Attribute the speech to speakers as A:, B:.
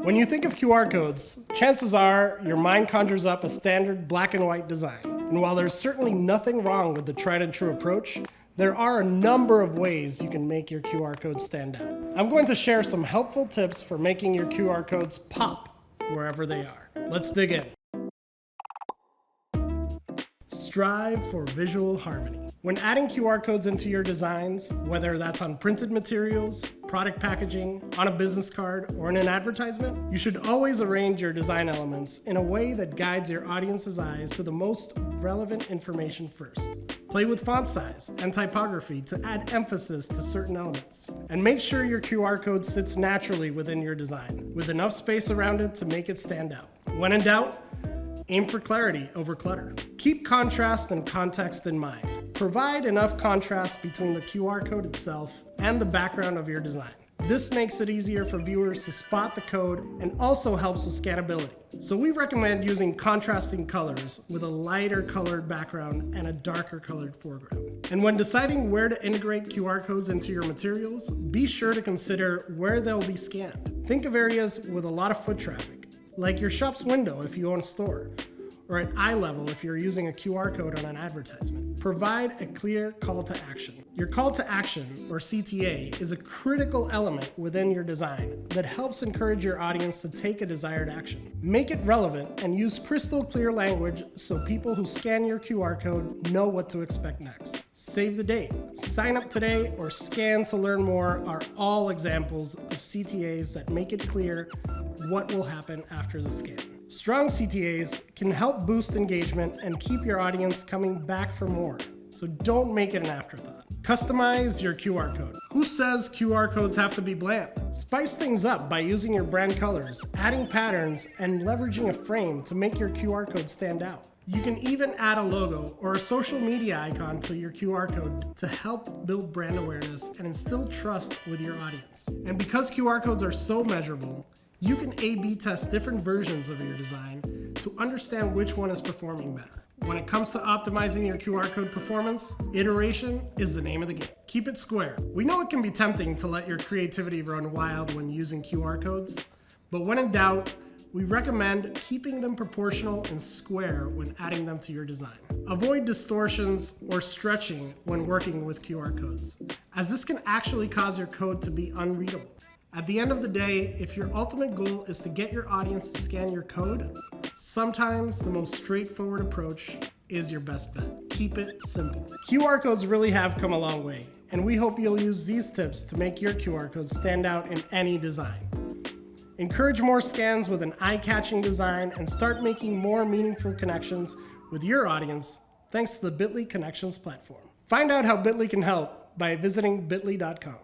A: When you think of QR codes, chances are your mind conjures up a standard black and white design. And while there's certainly nothing wrong with the tried and true approach, there are a number of ways you can make your QR codes stand out. I'm going to share some helpful tips for making your QR codes pop wherever they are. Let's dig in. Strive for visual harmony. When adding QR codes into your designs, whether that's on printed materials, product packaging, on a business card, or in an advertisement, you should always arrange your design elements in a way that guides your audience's eyes to the most relevant information first. Play with font size and typography to add emphasis to certain elements. And make sure your QR code sits naturally within your design, with enough space around it to make it stand out. When in doubt, aim for clarity over clutter. Keep contrast and context in mind. Provide enough contrast between the QR code itself and the background of your design. This makes it easier for viewers to spot the code and also helps with scannability. So we recommend using contrasting colors with a lighter colored background and a darker colored foreground. And when deciding where to integrate QR codes into your materials, be sure to consider where they'll be scanned. Think of areas with a lot of foot traffic, like your shop's window if you own a store, or at eye level if you're using a QR code on an advertisement. Provide a clear call to action. Your call to action, or CTA, is a critical element within your design that helps encourage your audience to take a desired action. Make it relevant and use crystal clear language so people who scan your QR code know what to expect next. Save the date, sign up today, or scan to learn more are all examples of CTAs that make it clear what will happen after the scan. Strong CTAs can help boost engagement and keep your audience coming back for more, so don't make it an afterthought. Customize your QR code. Who says QR codes have to be bland? Spice things up by using your brand colors, adding patterns, and leveraging a frame to make your QR code stand out. You can even add a logo or a social media icon to your QR code to help build brand awareness and instill trust with your audience. And because QR codes are so measurable, you can A/B test different versions of your design to understand which one is performing better. When it comes to optimizing your QR code performance, iteration is the name of the game. Keep it square. We know it can be tempting to let your creativity run wild when using QR codes, but when in doubt, we recommend keeping them proportional and square when adding them to your design. Avoid distortions or stretching when working with QR codes, as this can actually cause your code to be unreadable. At the end of the day, if your ultimate goal is to get your audience to scan your code, sometimes the most straightforward approach is your best bet. Keep it simple. QR codes really have come a long way, and we hope you'll use these tips to make your QR codes stand out in any design. Encourage more scans with an eye-catching design and start making more meaningful connections with your audience thanks to the Bitly Connections platform. Find out how Bitly can help by visiting bitly.com.